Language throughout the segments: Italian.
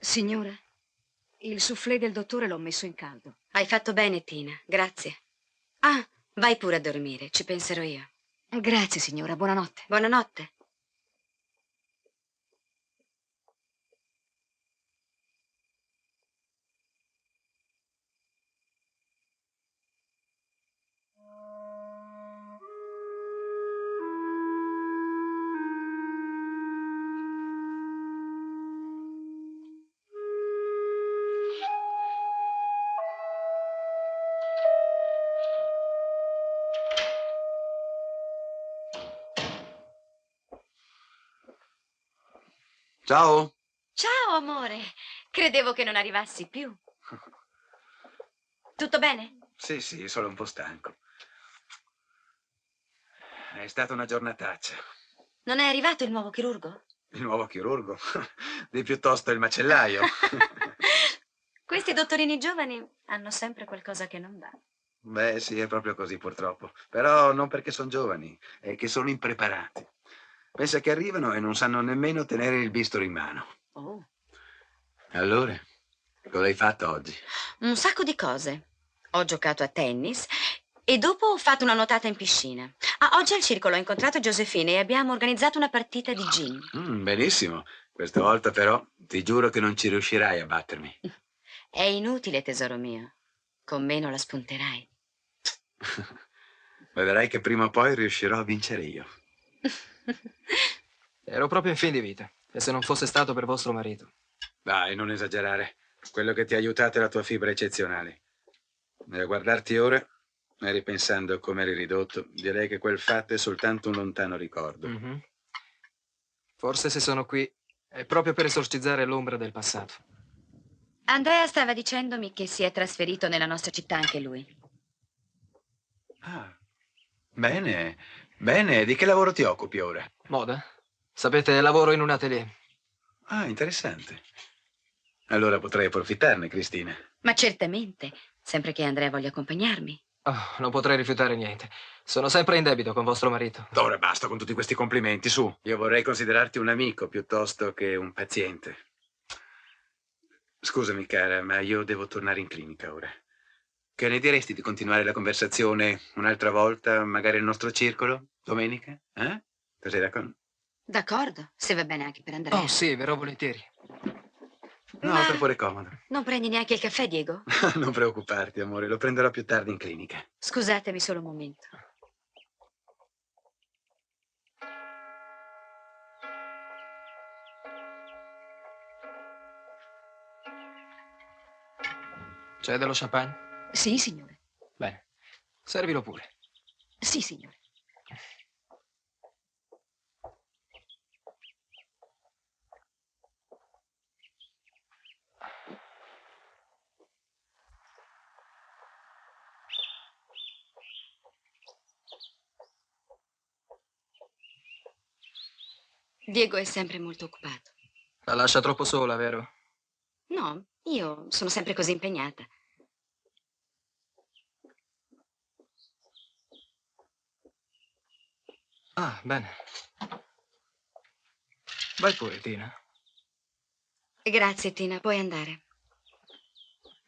Signora, il soufflé del dottore l'ho messo in caldo. Hai fatto bene, Tina, grazie. Ah, vai pure a dormire, ci penserò io. Grazie, signora, buonanotte. Buonanotte. Ciao. Ciao, amore. Credevo che non arrivassi più. Tutto bene? Sì, solo un po' stanco. È stata una giornataccia. Non è arrivato il nuovo chirurgo? Il nuovo chirurgo? Di piuttosto il macellaio. Questi dottorini giovani hanno sempre qualcosa che non va. Beh, sì, è proprio così purtroppo. Però non perché sono giovani, è che sono impreparati. Pensa che arrivano e non sanno nemmeno tenere il bisturi in mano. Oh. Allora, cosa hai fatto oggi? Un sacco di cose. Ho giocato a tennis e dopo ho fatto una nuotata in piscina. Ah, oggi al circolo ho incontrato Giuseppina e abbiamo organizzato una partita di gin. Benissimo. Questa volta però ti giuro che non ci riuscirai a battermi. È inutile, tesoro mio. Con me non la spunterai. Vedrai che prima o poi riuscirò a vincere io. Ero proprio in fin di vita. E se non fosse stato per vostro marito? Dai, non esagerare. Quello che ti ha aiutato è la tua fibra eccezionale. E a guardarti ora, e ripensando a come eri ridotto, direi che quel fatto è soltanto un lontano ricordo. Forse se sono qui è proprio per esorcizzare l'ombra del passato. Andrea stava dicendomi che si è trasferito nella nostra città anche lui. Ah, bene, bene. Di che lavoro ti occupi ora? Moda? Sapete, lavoro in un atelier. Ah, interessante. Allora potrei approfittarne, Cristina. Ma certamente, sempre che Andrea voglia accompagnarmi. Oh, non potrei rifiutare niente. Sono sempre in debito con vostro marito. Ora basta con tutti questi complimenti, su. Io vorrei considerarti un amico piuttosto che un paziente. Scusami, cara, ma io devo tornare in clinica ora. Che ne diresti di continuare la conversazione un'altra volta, magari al nostro circolo, domenica? Eh? Cos'è d'accordo? D'accordo, se va bene anche per Andrea. Oh, sì, verrò volentieri. No, Ma sta pure comodo. non prendi neanche il caffè, Diego? Non preoccuparti, amore, lo prenderò più tardi in clinica. Scusatemi solo un momento. C'è dello champagne? Sì, signore. Bene. Servilo pure. Sì, signore. Diego è sempre molto occupato. La lascia troppo sola, vero? No, io sono sempre così impegnata. Ah, bene. Vai pure, Tina. Grazie, Tina, puoi andare.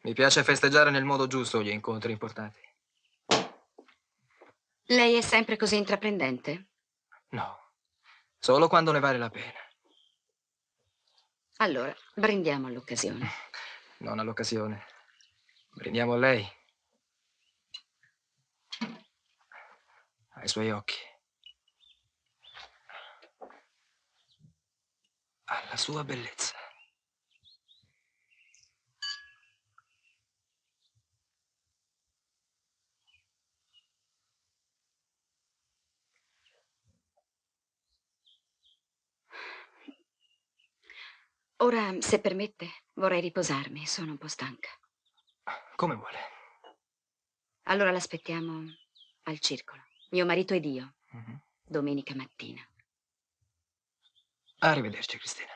Mi piace festeggiare nel modo giusto gli incontri importanti. Lei è sempre così intraprendente? No, solo quando ne vale la pena. Allora, brindiamo all'occasione. Non all'occasione. Brindiamo a lei. Ai suoi occhi. Alla sua bellezza. Ora, se permette, vorrei riposarmi, sono un po' stanca. Come vuole. Allora l'aspettiamo al circolo. Mio marito ed io, Mhm. domenica mattina. Arrivederci, Cristina.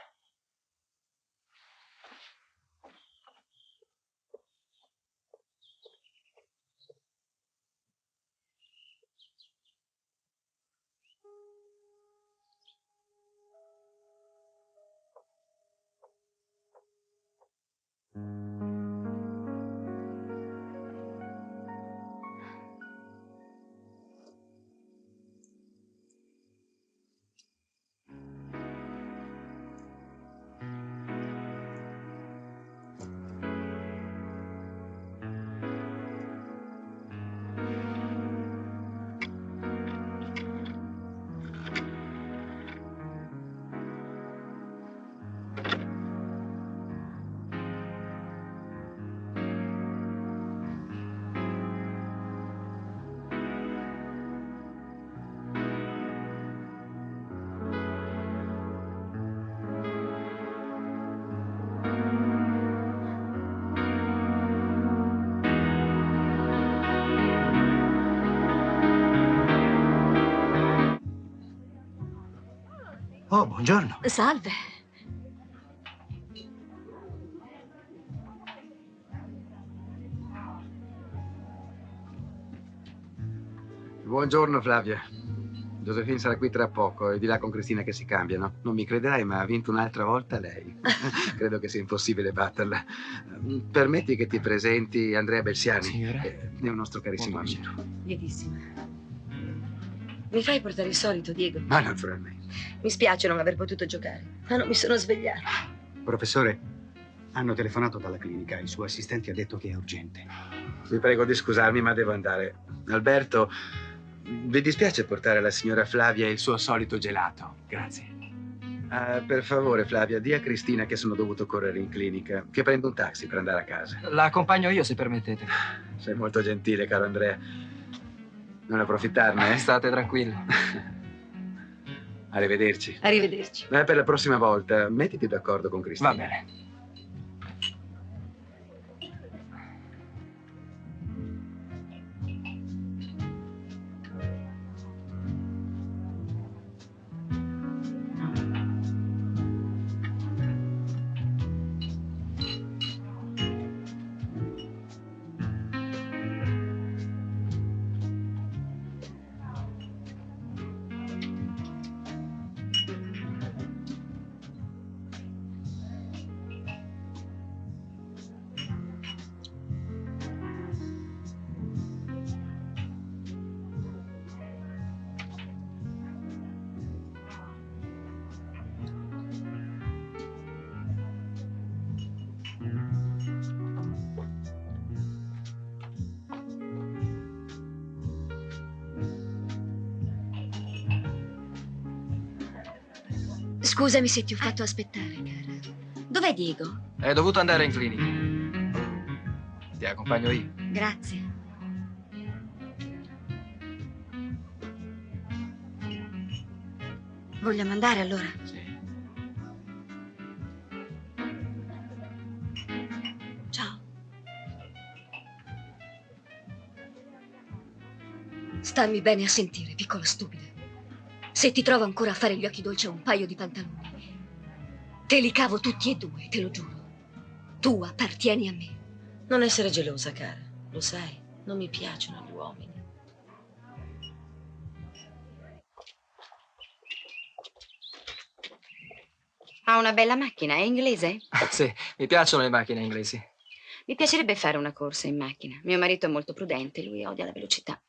Oh, buongiorno. Salve. Buongiorno, Flavia. Josephine sarà qui tra poco e di là con Cristina che si cambiano. Non mi crederai, ma ha vinto un'altra volta lei. Credo che sia impossibile batterla. Permetti che ti presenti Andrea Belsiani. Signora? È un nostro carissimo Molto amico. Lietissima. Mi fai portare il solito, Diego? Ma naturalmente. Mi spiace non aver potuto giocare, ma non mi sono svegliata. Professore, hanno telefonato dalla clinica. Il suo assistente ha detto che è urgente. Vi prego di scusarmi, ma devo andare. Alberto, vi dispiace portare alla signora Flavia il suo solito gelato? Grazie. Per favore, Flavia, di a Cristina che sono dovuto correre in clinica, che prendo un taxi per andare a casa. La accompagno io, se permettete. Sei molto gentile, caro Andrea. Non approfittarne, eh? State tranquillo. Arrivederci. Arrivederci. Per la prossima volta, mettiti d'accordo con Cristina. Va bene. Scusami se ti ho fatto aspettare, cara. Dov'è Diego? È dovuto andare in clinica. Ti accompagno io. Grazie. Vogliamo andare allora? Sì. Ciao. Stammi bene a sentire, piccola stupida. Se ti trovo ancora a fare gli occhi dolci a un paio di pantaloni, te li cavo tutti e due, te lo giuro. Tu appartieni a me. Non essere gelosa, cara. Lo sai, non mi piacciono gli uomini. Ha una bella macchina, è inglese? Sì, mi piacciono le macchine inglesi. Mi piacerebbe fare una corsa in macchina. Mio marito è molto prudente, lui odia la velocità.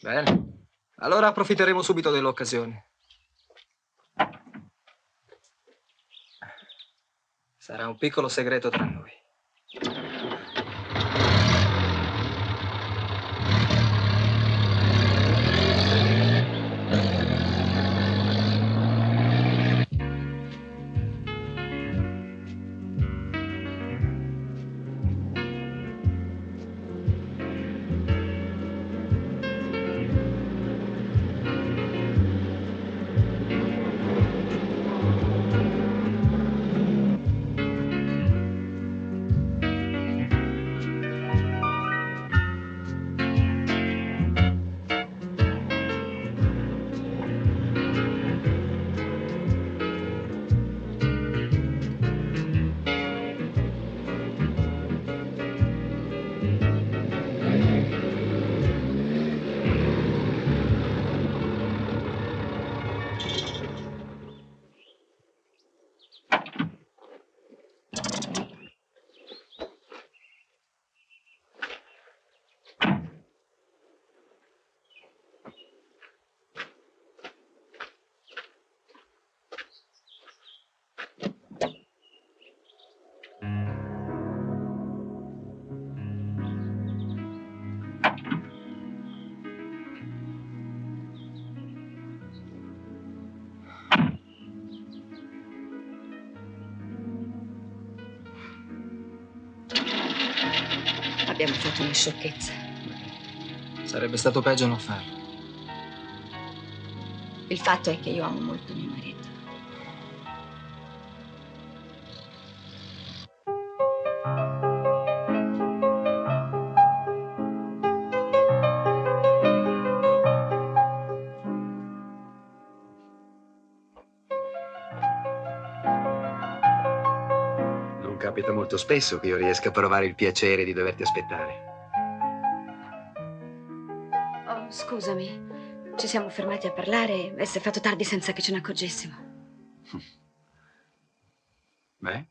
Bene. Allora approfitteremo subito dell'occasione. Sarà un piccolo segreto tra noi. Abbiamo fatto una sciocchezza. Sarebbe stato peggio non farlo. Il fatto è che io amo molto mio marito. Non capita molto spesso che io riesca a provare il piacere di doverti aspettare. Oh, scusami. Ci siamo fermati a parlare e si è fatto tardi senza che ce ne accorgessimo. Beh,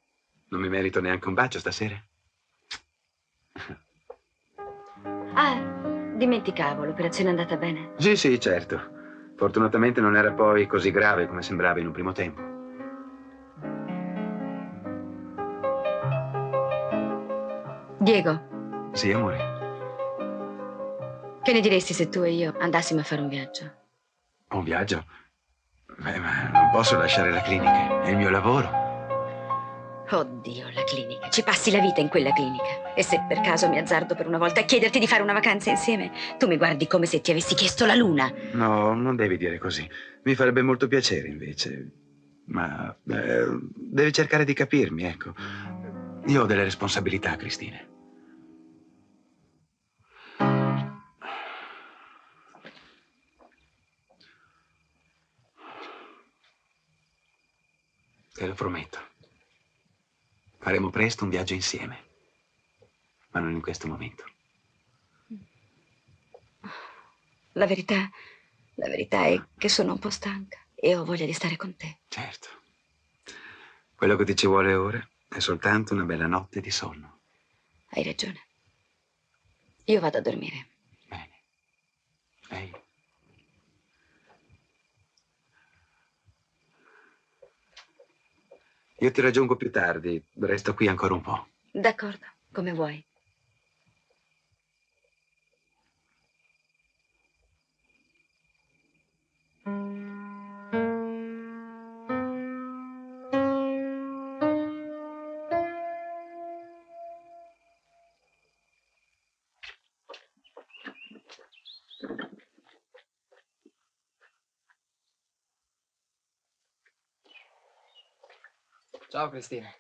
non mi merito neanche un bacio stasera. Ah, dimenticavo, l'operazione è andata bene. Sì, sì, certo. Fortunatamente non era poi così grave come sembrava in un primo tempo. Diego, Sì, amore. che ne diresti se tu e io andassimo a fare un viaggio? Un viaggio? Beh, ma non posso lasciare la clinica. È il mio lavoro. Oddio, la clinica. Ci passi la vita in quella clinica. E se per caso mi azzardo per una volta a chiederti di fare una vacanza insieme, tu mi guardi come se ti avessi chiesto la luna. No, non devi dire così. Mi farebbe molto piacere, invece. Ma devi cercare di capirmi, ecco. Io ho delle responsabilità, Cristina. Te lo prometto. Faremo presto un viaggio insieme. Ma non in questo momento. La verità è che sono un po' stanca e ho voglia di stare con te. Certo. Quello che ti ci vuole ora è soltanto una bella notte di sonno. Hai ragione. Io vado a dormire. Bene. Ehi. Io ti raggiungo più tardi. Resto qui ancora un po'. D'accordo, come vuoi. Ciao, Cristina.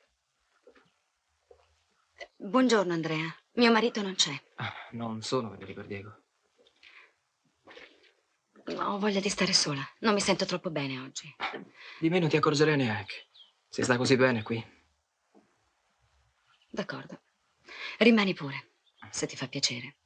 Buongiorno, Andrea. Mio marito non c'è. Non sono vero per Diego. Ho voglia di stare sola. Non mi sento troppo bene oggi. Di me non ti accorgerei neanche. Si sta così bene qui. D'accordo. Rimani pure, se ti fa piacere.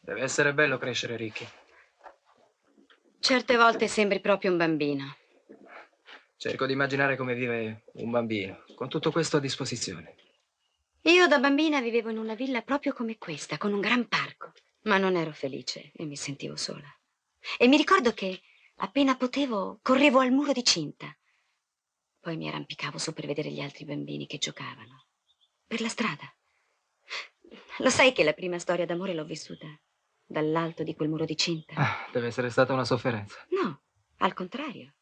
Deve essere bello crescere ricchi. Certe volte sembri proprio un bambino. Cerco di immaginare come vive un bambino, con tutto questo a disposizione. Io da bambina vivevo in una villa proprio come questa, con un gran parco. Ma non ero felice e mi sentivo sola. E mi ricordo che appena potevo correvo al muro di cinta. Poi mi arrampicavo su per vedere gli altri bambini che giocavano. Per la strada. Lo sai che la prima storia d'amore l'ho vissuta dall'alto di quel muro di cinta? Ah, deve essere stata una sofferenza. No, al contrario.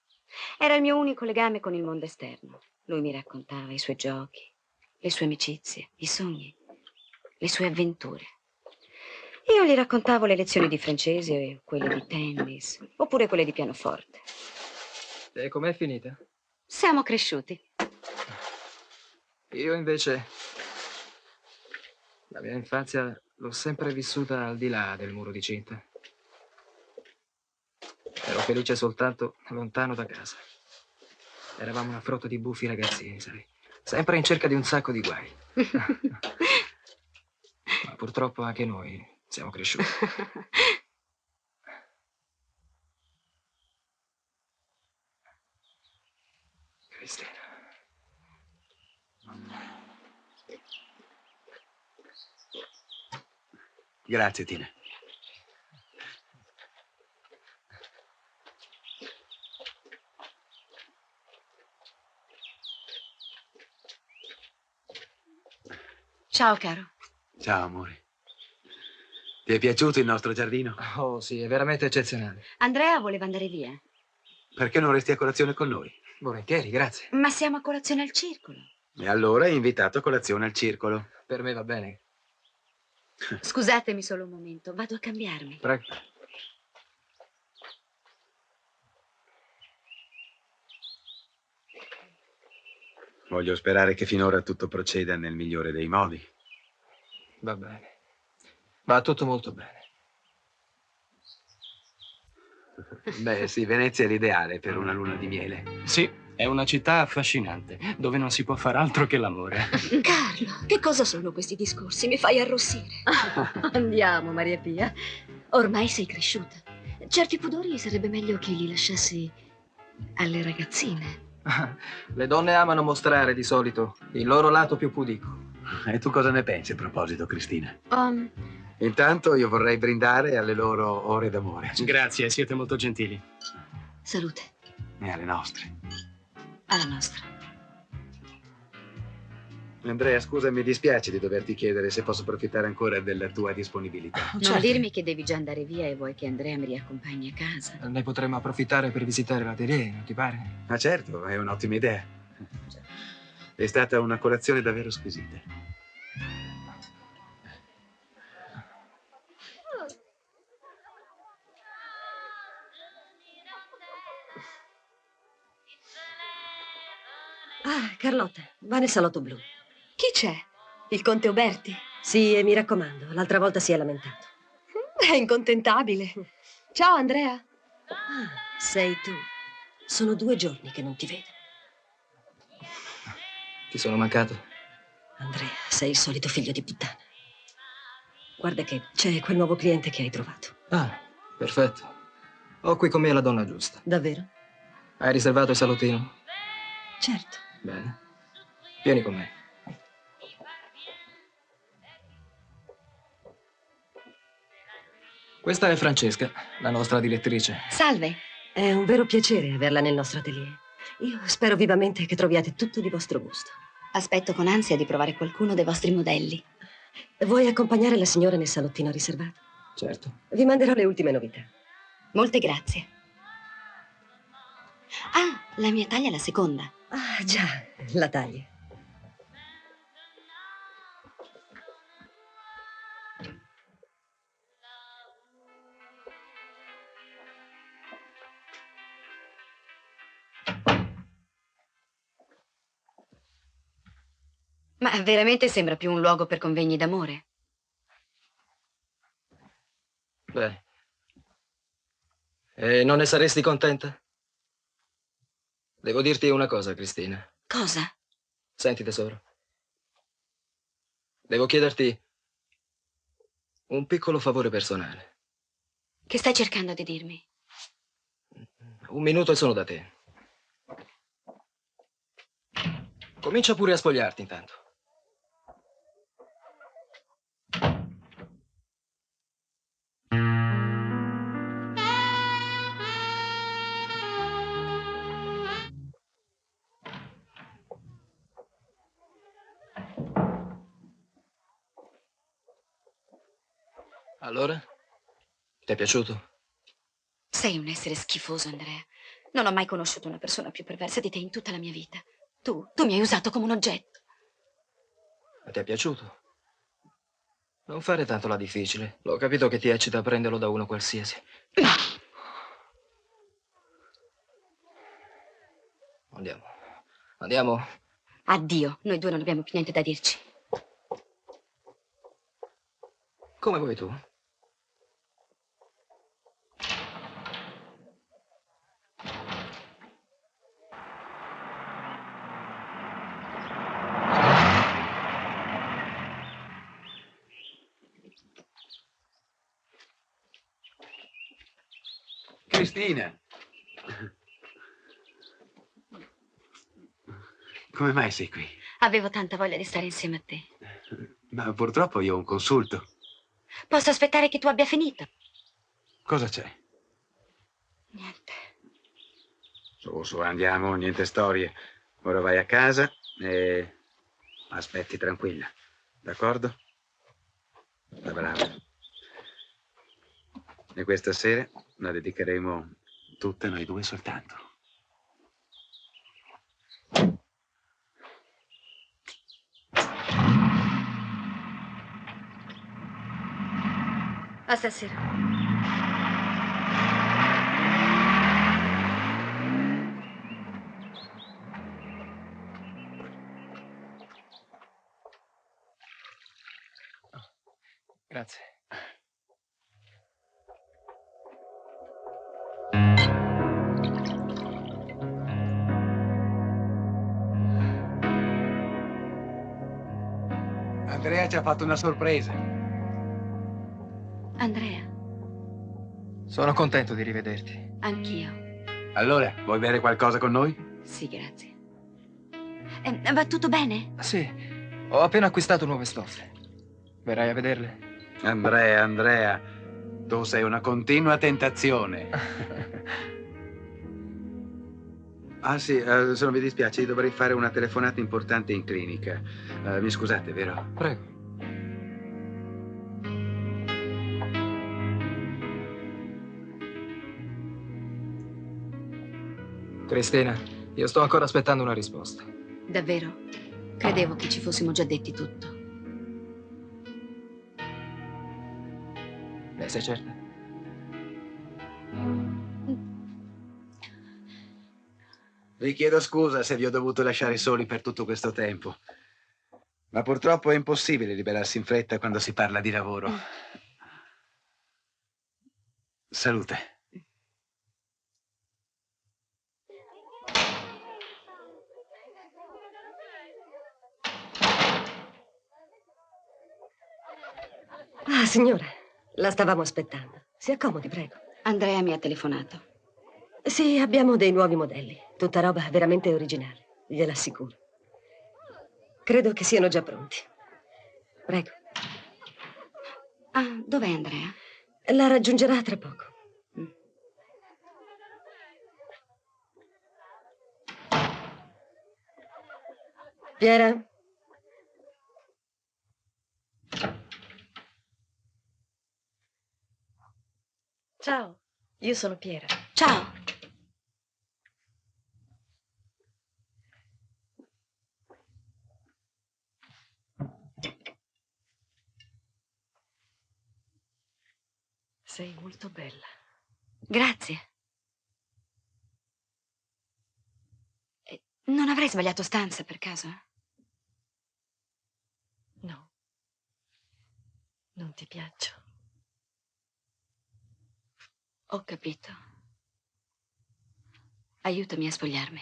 Era il mio unico legame con il mondo esterno. Lui mi raccontava i suoi giochi, le sue amicizie, i sogni, le sue avventure. Io gli raccontavo le lezioni di francese e quelle di tennis, oppure quelle di pianoforte. E com'è finita? Siamo cresciuti. Io invece la mia infanzia l'ho sempre vissuta al di là del muro di cinta. Ero felice soltanto lontano da casa. Eravamo una frotta di buffi ragazzini, sai, sempre in cerca di un sacco di guai. Ma purtroppo anche noi siamo cresciuti. Cristina. Grazie, Tina. Ciao, caro. Ciao, amore. Ti è piaciuto il nostro giardino? Oh, sì, è veramente eccezionale. Andrea voleva andare via. Perché non resti a colazione con noi? Volentieri, grazie. Ma siamo a colazione al circolo. E allora è invitato a colazione al circolo. Per me va bene. Scusatemi solo un momento, vado a cambiarmi. Prego. Voglio sperare che finora tutto proceda nel migliore dei modi. Va bene. Va tutto molto bene. Beh, sì, Venezia è l'ideale per una luna di miele. Sì, è una città affascinante, dove non si può fare altro che l'amore. Carlo, che cosa sono questi discorsi? Mi fai arrossire. Andiamo, Maria Pia. Ormai sei cresciuta. Certi pudori sarebbe meglio che li lasciassi alle ragazzine. Le donne amano mostrare di solito il loro lato più pudico. E tu cosa ne pensi a proposito, Cristina? Um, Intanto io vorrei brindare alle loro ore d'amore. Grazie, siete molto gentili. Salute. E alle nostre. alla nostra. Andrea, scusa, mi dispiace di doverti chiedere se posso approfittare ancora della tua disponibilità. Non dirmi che devi già andare via e vuoi che Andrea mi riaccompagni a casa. Ne potremmo approfittare per visitare l'atelier, non ti pare? Ma certo, è un'ottima idea. È stata una colazione davvero squisita. Ah, Carlotta, va nel salotto blu. Chi c'è? Il conte Uberti? Sì, e mi raccomando, l'altra volta si è lamentato. È incontentabile. Ciao, Andrea. Ah, sei tu. Sono 2 giorni che non ti vedo. Ti sono mancato? Andrea, sei il solito figlio di puttana. Guarda che c'è quel nuovo cliente che hai trovato. Ah, perfetto. Ho qui con me la donna giusta. Davvero? Hai riservato il salottino? Certo. Bene. Vieni con me. Questa è Francesca, la nostra direttrice. Salve. È un vero piacere averla nel nostro atelier. Io spero vivamente che troviate tutto di vostro gusto. Aspetto con ansia di provare qualcuno dei vostri modelli. Vuoi accompagnare la signora nel salottino riservato? Certo. Vi manderò le ultime novità. Molte grazie. Ah, la mia taglia è la seconda. Ah, già, la taglia. Ma veramente sembra più un luogo per convegni d'amore. Beh. E non ne saresti contenta? Devo dirti una cosa, Cristina. Cosa? Senti, tesoro. Devo chiederti un piccolo favore personale. Che stai cercando di dirmi? Un minuto e sono da te. Comincia pure a spogliarti intanto. Allora? Ti è piaciuto? Sei un essere schifoso, Andrea. Non ho mai conosciuto una persona più perversa di te in tutta la mia vita. Tu mi hai usato come un oggetto. Ma ti è piaciuto? Non fare tanto la difficile. L'ho capito che ti eccita prenderlo da uno qualsiasi. Andiamo. Andiamo. Addio, noi due non abbiamo più niente da dirci. Come vuoi tu? Cristina! Come mai sei qui? Avevo tanta voglia di stare insieme a te. Ma purtroppo io ho un consulto. Posso aspettare che tu abbia finito? Cosa c'è? Niente. Su, andiamo, niente storie. Ora vai a casa e aspetti tranquilla, d'accordo? Da brava. E questa sera la dedicheremo tutta noi due soltanto. A stasera. Grazie. Andrea ci ha fatto una sorpresa. Andrea, Sono contento di rivederti. anch'io. Allora, vuoi bere qualcosa con noi? Sì, grazie. Va tutto bene? Sì, ho appena acquistato nuove stoffe. Verrai a vederle? Andrea, tu sei una continua tentazione. Ah sì, se non vi dispiace, dovrei fare una telefonata importante in clinica. Mi scusate, vero? Prego. Cristina, io sto ancora aspettando una risposta. Davvero? Credevo che ci fossimo già detti tutto. Ne sei certa? Vi chiedo scusa se vi ho dovuto lasciare soli per tutto questo tempo. Ma purtroppo è impossibile liberarsi in fretta quando si parla di lavoro. Salute. Ah, signora, la stavamo aspettando. Si accomodi, prego. Andrea mi ha telefonato. Sì, abbiamo dei nuovi modelli. Tutta roba veramente originale, gliel'assicuro. Credo che siano già pronti. Prego. Ah, dov'è Andrea? La raggiungerà tra poco. Piera? Ciao, io sono Piera. Ciao. Sei molto bella. Grazie. Non avrei sbagliato stanza per caso? Non ti piaccio. Ho capito. Aiutami a spogliarmi.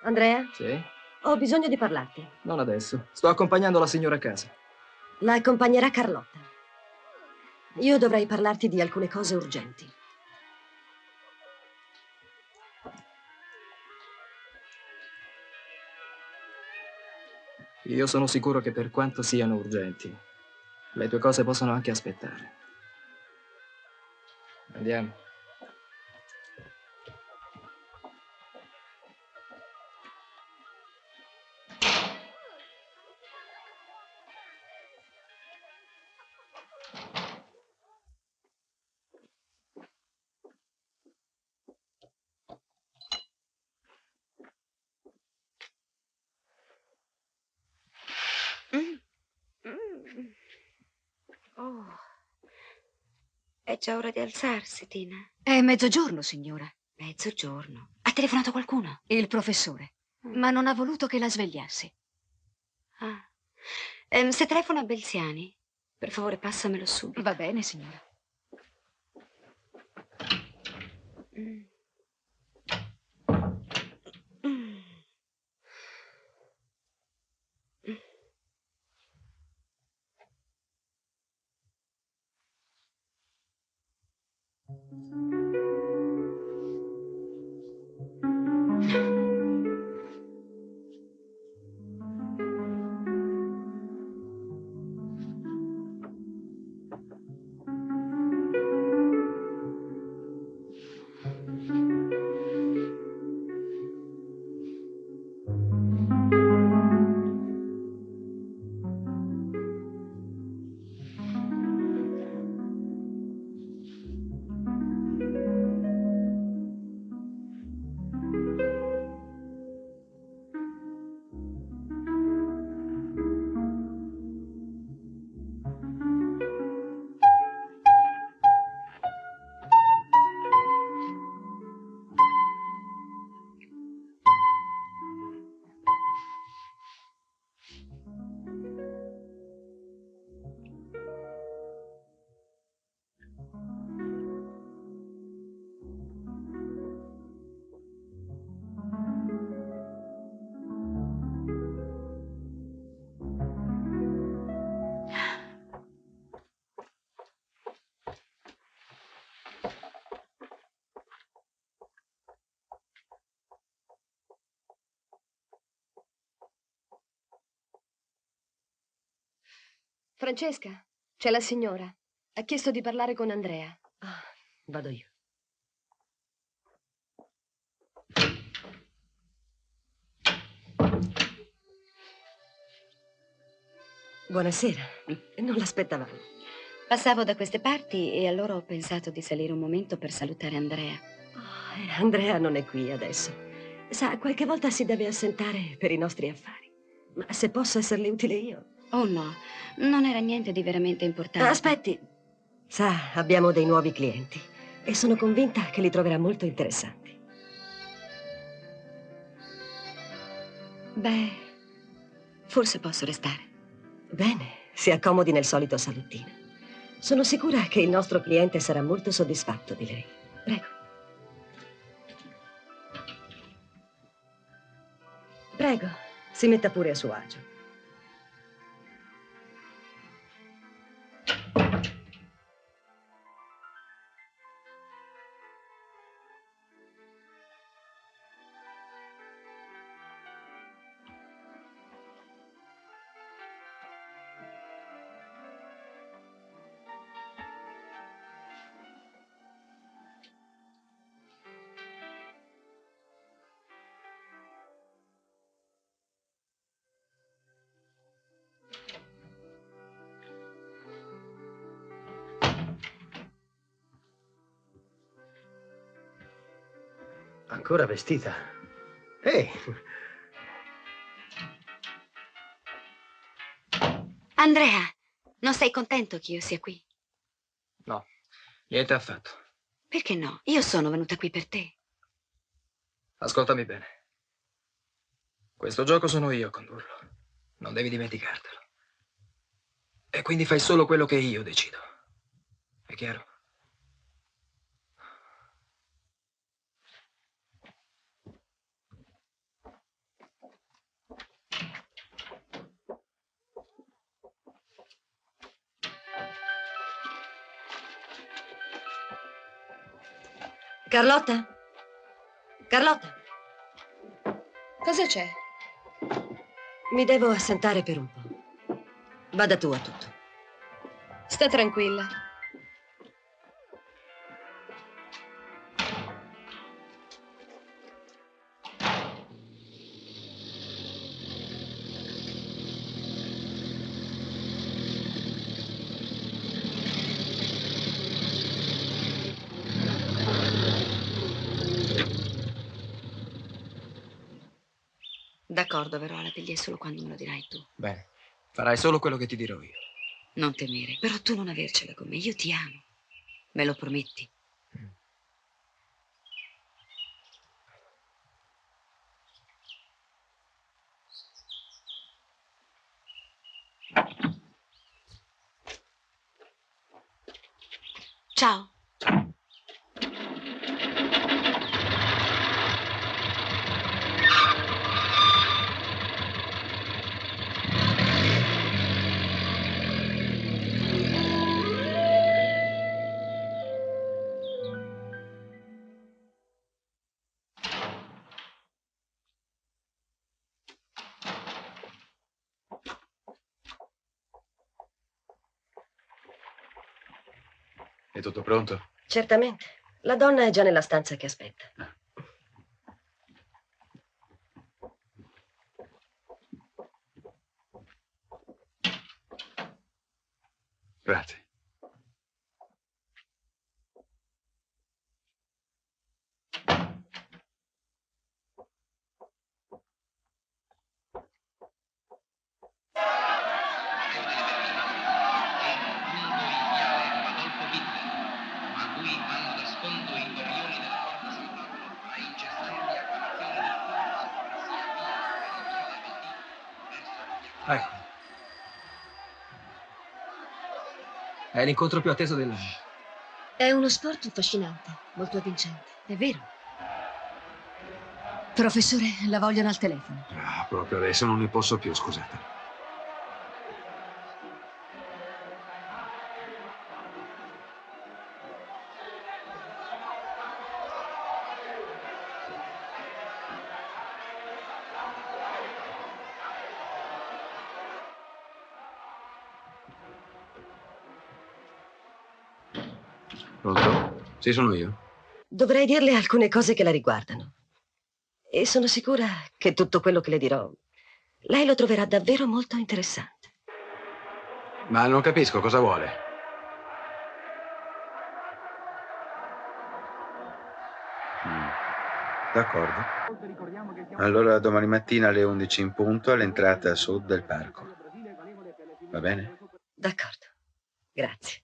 Andrea, Sì? ho bisogno di parlarti. Non adesso. Sto accompagnando la signora a casa. La accompagnerà Carlotta. Io dovrei parlarti di alcune cose urgenti. Io sono sicuro che per quanto siano urgenti, le tue cose possono anche aspettare. Andiamo. Oh, è già ora di alzarsi, Tina. È mezzogiorno, signora. Mezzogiorno. Ha telefonato qualcuno? Il professore. Ma non ha voluto che la svegliassi. Ah. Se telefona a Belziani, per favore passamelo subito. Va bene, signora. Mm. Mm. Francesca, c'è la signora. Ha chiesto di parlare con Andrea. Ah, vado io. Buonasera. Non l'aspettavamo. Passavo da queste parti e allora ho pensato di salire un momento per salutare Andrea. Andrea non è qui adesso. Sa, qualche volta si deve assentare per i nostri affari. Ma se posso esserle utile io. Oh no, non era niente di veramente importante. Aspetti. Sa, abbiamo dei nuovi clienti e sono convinta che li troverà molto interessanti. Beh, forse posso restare. Bene, si accomodi nel solito salottino. Sono sicura che il nostro cliente sarà molto soddisfatto di lei. Prego. Prego, si metta pure a suo agio. Ancora vestita? Ehi, Andrea, Non sei contento che io sia qui? No, niente affatto. Perché no? Io sono venuta qui per te. Ascoltami bene. Questo gioco sono io a condurlo. Non devi dimenticartelo. E quindi fai solo quello che io decido. È chiaro? Carlotta? Carlotta? Cosa c'è? Mi devo assentare per un po'. Vada tu a tutto. Sta tranquilla. D'accordo, verrò alla Pellier solo quando me lo dirai tu. Bene, farai solo quello che ti dirò io. Non temere, però tu non avercela con me. Io ti amo. Me lo prometti? Ciao. È tutto pronto? Certamente. La donna è già nella stanza che aspetta. Grazie. Ecco. È l'incontro più atteso dell'anno. È uno sport affascinante, molto avvincente, è vero. Professore, la vogliono al telefono. Ah, proprio adesso non ne posso più, scusate. Pronto? Sì, sono io. Dovrei dirle alcune cose che la riguardano. E sono sicura che tutto quello che le dirò, lei lo troverà davvero molto interessante. Ma non capisco cosa vuole. D'accordo. Allora domani mattina alle 11 in punto all'entrata a sud del parco. Va bene? D'accordo. Grazie.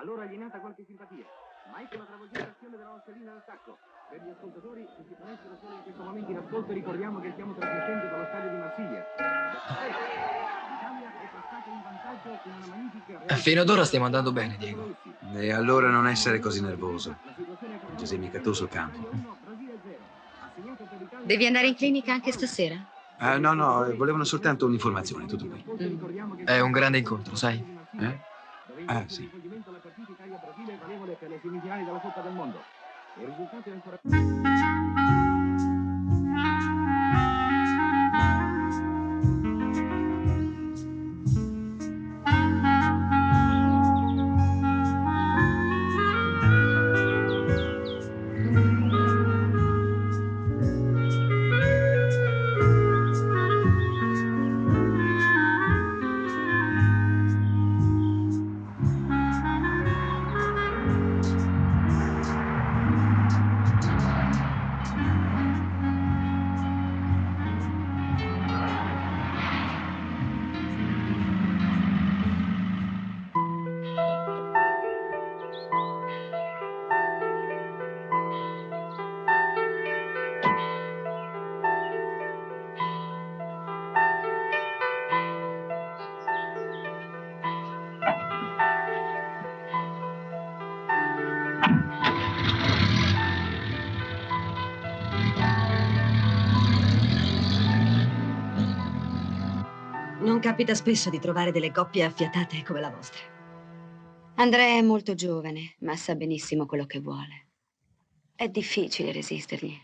Allora gli è nata qualche simpatia. Mai con la travolgente azione della Rossellina d'attacco. Per gli ascoltatori che si ponessero solo in questo momento in ascolto, ricordiamo che stiamo trasmettendo dallo stadio di Marsiglia. L'Italia è passata in vantaggio con una magnifica... Fino ad ora stiamo andando bene, Diego. E allora non essere così nervoso. Gesù, mica tu sul campo. Devi andare in clinica anche stasera? No, no, volevano soltanto un'informazione, tutto qui. È un grande incontro, sai? Ah, sì. La partita Italia-Brasile è valevole per le semifinali della Coppa del Mondo. Il risultato è ancora... capita spesso di trovare delle coppie affiatate come la vostra. Andrea è molto giovane, ma sa benissimo quello che vuole. È difficile resistergli.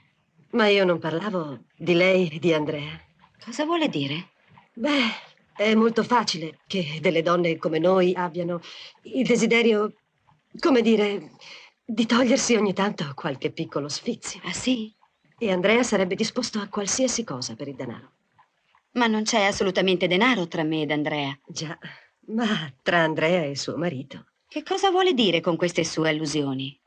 Ma io non parlavo di lei e di Andrea. Cosa vuole dire? Beh, è molto facile che delle donne come noi abbiano il desiderio, come dire, di togliersi ogni tanto qualche piccolo sfizio. Ah, sì? E Andrea sarebbe disposto a qualsiasi cosa per il denaro. Ma non c'è assolutamente denaro tra me ed Andrea. Già, ma tra Andrea e suo marito. Che cosa vuole dire con queste sue allusioni?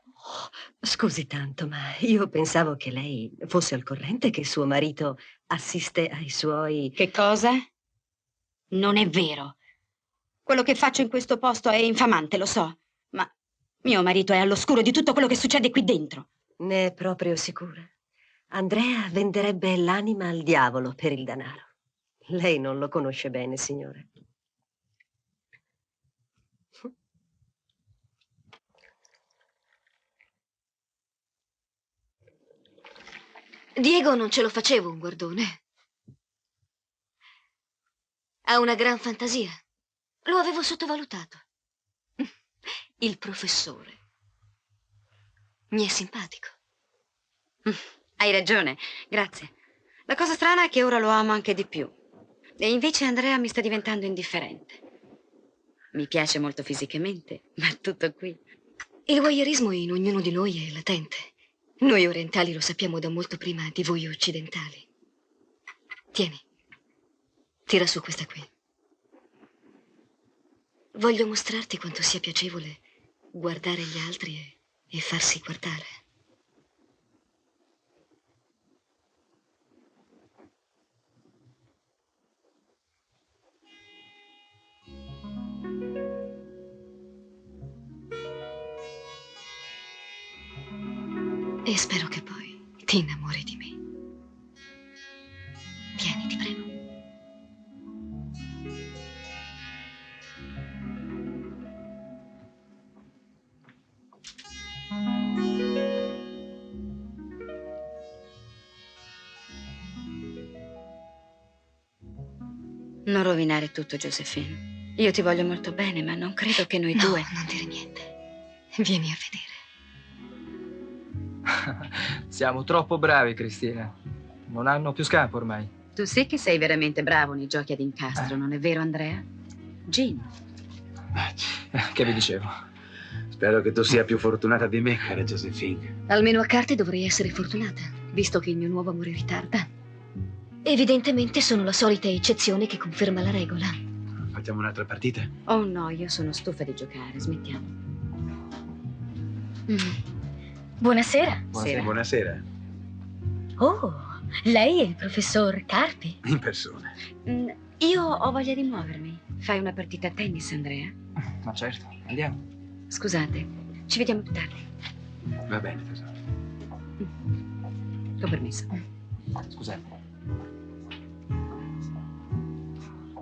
Scusi tanto, ma io pensavo che lei fosse al corrente che suo marito assiste ai suoi... Che cosa? Non è vero. Quello che faccio in questo posto è infamante, lo so. Ma mio marito è all'oscuro di tutto quello che succede qui dentro. Ne è proprio sicura? Andrea venderebbe l'anima al diavolo per il denaro. Lei non lo conosce bene, signore. Diego non ce lo facevo un guardone. Ha una gran fantasia. Lo avevo sottovalutato. Il professore. Mi è simpatico. Hai ragione, grazie. La cosa strana è che ora lo amo anche di più. E invece Andrea mi sta diventando indifferente. Mi piace molto fisicamente, ma tutto qui. Il voyeurismo in ognuno di noi è latente. Noi orientali lo sappiamo da molto prima di voi occidentali. Tieni, tira su questa qui. Voglio mostrarti quanto sia piacevole guardare gli altri e farsi guardare. E spero che poi ti innamori di me. Vieni, ti prego. Non rovinare tutto, Josephine. Io ti voglio molto bene, ma non credo che noi due... Non dire niente. Vieni a vedere. Siamo troppo bravi, Cristina. Non hanno più scampo ormai. Tu sì che sei veramente bravo nei giochi ad incastro, non è vero, Andrea? Gin. Che vi dicevo? Spero che tu sia più fortunata di me, cara Josephine. Almeno a carte dovrei essere fortunata, visto che il mio nuovo amore ritarda. Evidentemente sono la solita eccezione che conferma la regola. Facciamo un'altra partita? Oh no, io sono stufa di giocare, smettiamo. Buonasera. Sera. Buonasera. Oh, lei è il professor Carpi? In persona. Io ho voglia di muovermi. Fai una partita a tennis, Andrea? Ma certo, andiamo. Scusate, ci vediamo più tardi. Va bene, tesoro. Con permesso. Scusate.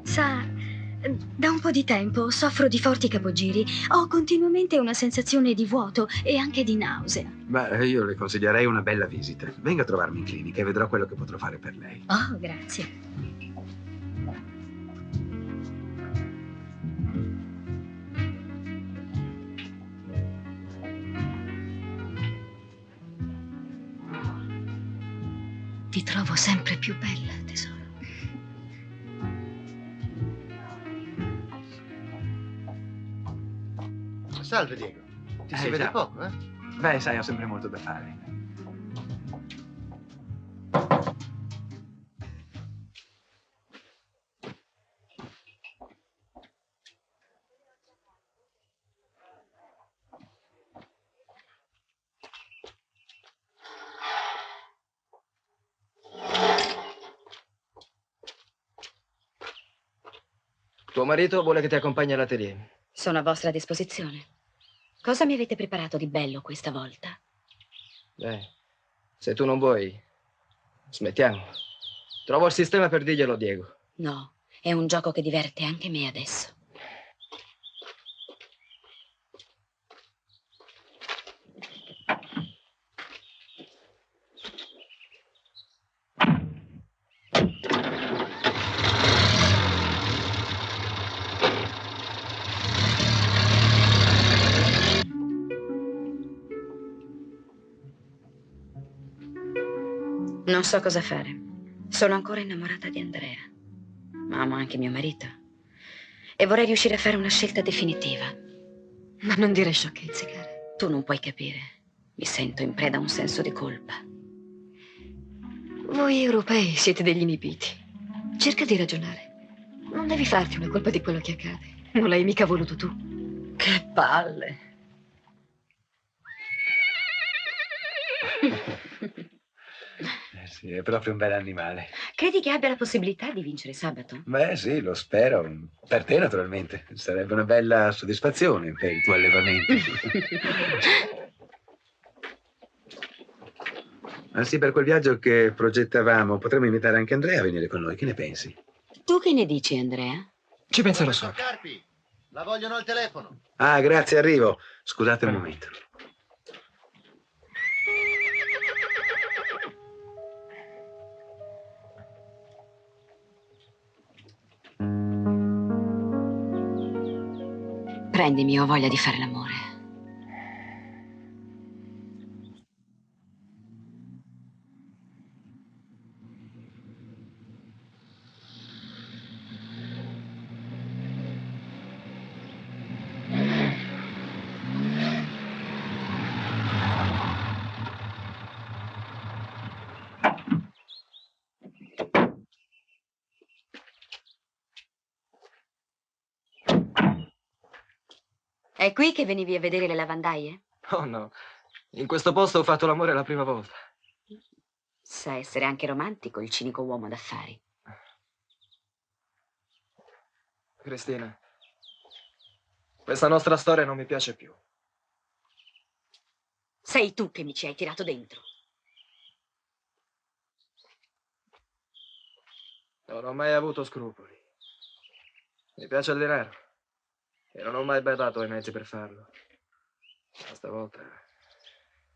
Sa, da un po' di tempo soffro di forti capogiri. Ho continuamente una sensazione di vuoto e anche di nausea. Beh, io le consiglierei una bella visita. Venga a trovarmi in clinica e vedrò quello che potrò fare per lei. Oh, grazie. Ti trovo sempre più bella, tesoro. Salve, Diego. Ti si vede ciao. poco, eh? Beh, sai, ho sempre molto da fare. Tuo marito vuole che ti accompagni all'atelier. Sono a vostra disposizione. Cosa mi avete preparato di bello questa volta? Beh, se tu non vuoi, smettiamo. Trovo il sistema per dirglielo a Diego. No, è un gioco che diverte anche me adesso. Non so cosa fare. Sono ancora innamorata di Andrea, ma amo anche mio marito. E vorrei riuscire a fare una scelta definitiva. Ma non dire sciocchezze, cara. Tu non puoi capire. Mi sento in preda a un senso di colpa. Voi europei siete degli inibiti. Cerca di ragionare. Non devi farti una colpa di quello che accade. Non l'hai mica voluto tu. Che palle. Sì, è proprio un bel animale. Credi che abbia la possibilità di vincere sabato? Beh, sì, lo spero. Per te, naturalmente. Sarebbe una bella soddisfazione per il tuo allevamento. Ma sì, per quel viaggio che progettavamo, potremmo invitare anche Andrea a venire con noi. Che ne pensi? Tu che ne dici, Andrea? Ci penserò sopra. Carpi, la vogliono al telefono. Ah, grazie, arrivo. Scusate un momento. Prendimi, ho voglia di fare l'amore. È qui che venivi a vedere le lavandaie? Oh no, in questo posto ho fatto l'amore la prima volta. Sa essere anche romantico, il cinico uomo d'affari. Cristina, questa nostra storia non mi piace più. Sei tu che mi ci hai tirato dentro. Non ho mai avuto scrupoli. Mi piace il denaro. E non ho mai badato ai mezzi per farlo. Ma stavolta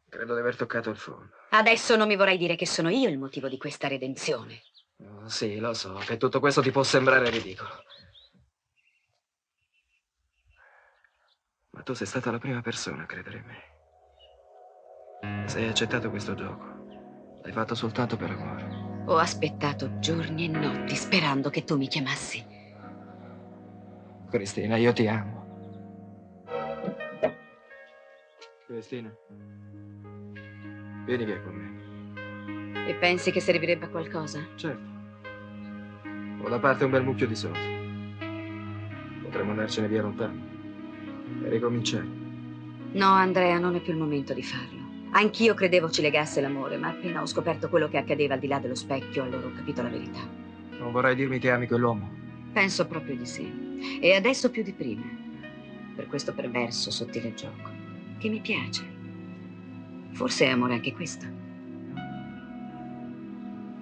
credo di aver toccato il fondo. Adesso non mi vorrai dire che sono io il motivo di questa redenzione. Oh, sì, lo so, che tutto questo ti può sembrare ridicolo. Ma tu sei stata la prima persona a credere in me. Se hai accettato questo gioco, l'hai fatto soltanto per amore. Ho aspettato giorni e notti sperando che tu mi chiamassi. Cristina, io ti amo. Cristina, vieni via con me. E pensi che servirebbe a qualcosa? Certo. Ho da parte un bel mucchio di soldi. Potremmo andarcene via lontano e ricominciare. No, Andrea, non è più il momento di farlo. Anch'io credevo ci legasse l'amore, ma appena ho scoperto quello che accadeva al di là dello specchio, allora ho capito la verità. Non vorrai dirmi che ami quell'uomo? Penso proprio di sì. E adesso più di prima. Per questo perverso, sottile gioco. Che mi piace. Forse è amore anche questo.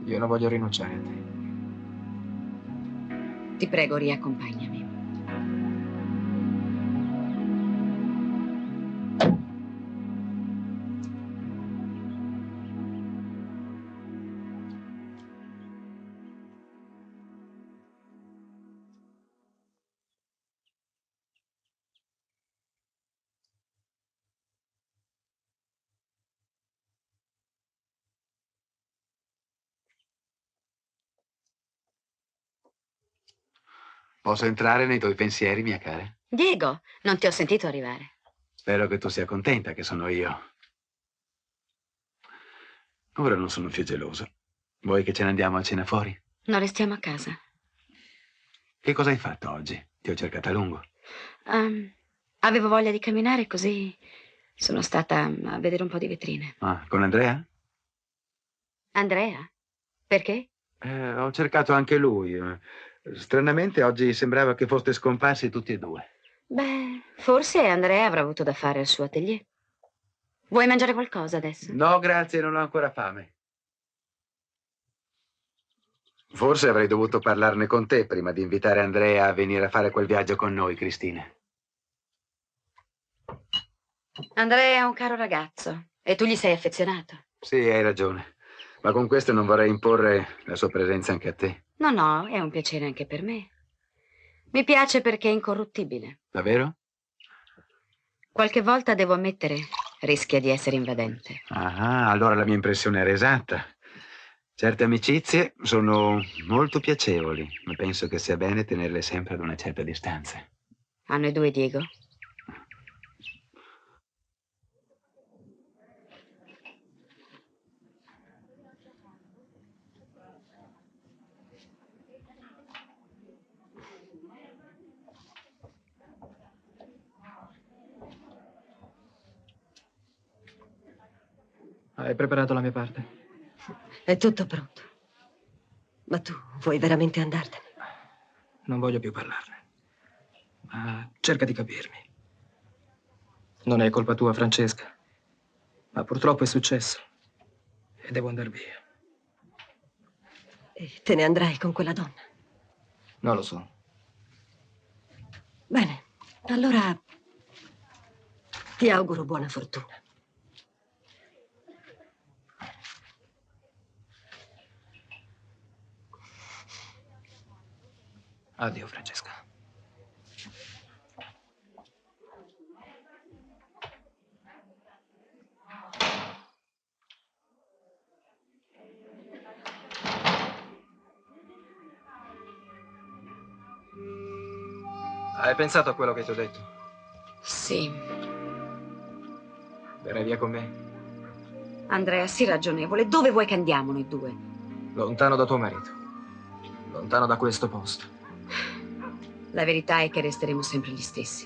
Io non voglio rinunciare a te. Ti prego, riaccompagnami. Posso entrare nei tuoi pensieri, mia cara? Diego, non ti ho sentito arrivare. Spero che tu sia contenta che sono io. Ora non sono più geloso. Vuoi che ce ne andiamo a cena fuori? Non restiamo a casa. Che cosa hai fatto oggi? Ti ho cercata a lungo. Avevo voglia di camminare, così sono stata a vedere un po' di vetrine. Ah, con Andrea? Andrea? Perché? Ho cercato anche lui. Stranamente oggi sembrava che foste scomparsi tutti e due. Beh, forse Andrea avrà avuto da fare al suo atelier. Vuoi mangiare qualcosa adesso? No, grazie, non ho ancora fame. Forse avrei dovuto parlarne con te prima di invitare Andrea a venire a fare quel viaggio con noi, Cristina. Andrea è un caro ragazzo e tu gli sei affezionato. Sì, hai ragione. Ma con questo non vorrei imporre la sua presenza anche a te. No, no, è un piacere anche per me. Mi piace perché è incorruttibile. Davvero? Qualche volta, devo ammettere, rischia di essere invadente. Ah, allora la mia impressione era esatta. Certe amicizie sono molto piacevoli, ma penso che sia bene tenerle sempre ad una certa distanza. A noi due, Diego? Hai preparato la mia parte? È tutto pronto. Ma tu vuoi veramente andartene? Non voglio più parlarne. Ma cerca di capirmi. Non è colpa tua, Francesca. Ma purtroppo è successo. E devo andare via. E te ne andrai con quella donna? Non lo so. Bene, allora ti auguro buona fortuna. Addio, Francesca. Hai pensato a quello che ti ho detto? Sì. Verrai via con me? Andrea, sii ragionevole. Dove vuoi che andiamo noi due? Lontano da tuo marito. Lontano da questo posto. La verità è che resteremo sempre gli stessi.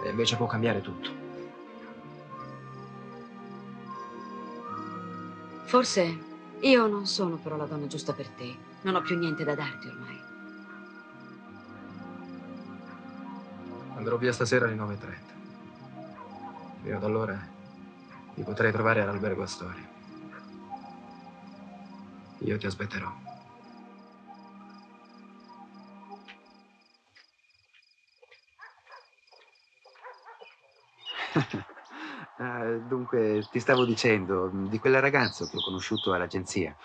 E invece può cambiare tutto. Forse io non sono però la donna giusta per te. Non ho più niente da darti ormai. Andrò via stasera alle 9:30. Fino ad allora ti potrei trovare all'albergo Astoria. Io ti aspetterò. Dunque, ti stavo dicendo di quel ragazzo che ho conosciuto all'agenzia.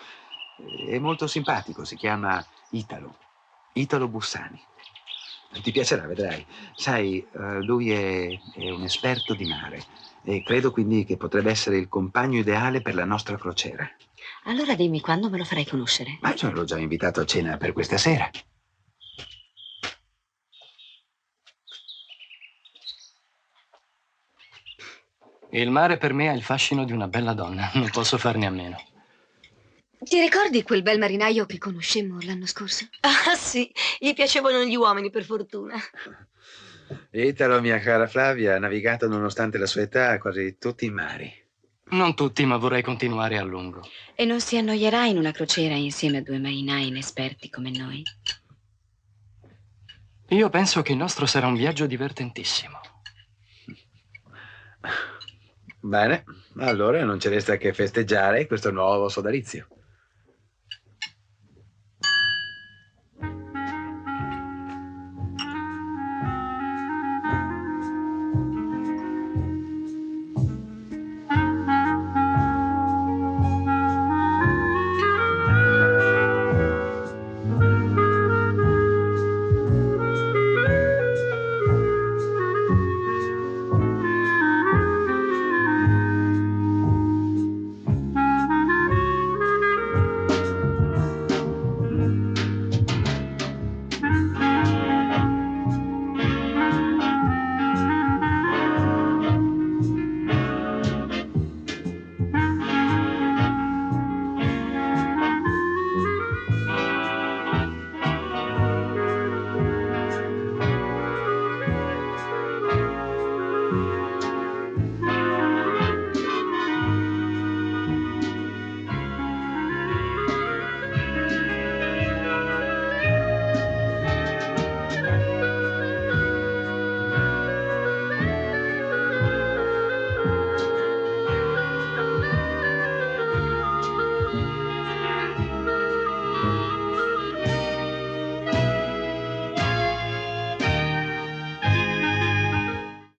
È molto simpatico, si chiama Italo. Italo Bussani. Ti piacerà, vedrai. Sai, lui è un esperto di mare e credo quindi che potrebbe essere il compagno ideale per la nostra crociera. Allora dimmi quando me lo farai conoscere. Ma io l'ho già invitato a cena per questa sera. Il mare per me ha il fascino di una bella donna, non posso farne a meno. Ti ricordi quel bel marinaio che conoscemmo l'anno scorso? Ah, sì, gli piacevano gli uomini, per fortuna. Italo, mia cara Flavia, ha navigato nonostante la sua età quasi tutti i mari. Non tutti, ma vorrei continuare a lungo. E non si annoierà in una crociera insieme a due marinai inesperti come noi? Io penso che il nostro sarà un viaggio divertentissimo. Bene, allora non ci resta che festeggiare questo nuovo sodalizio.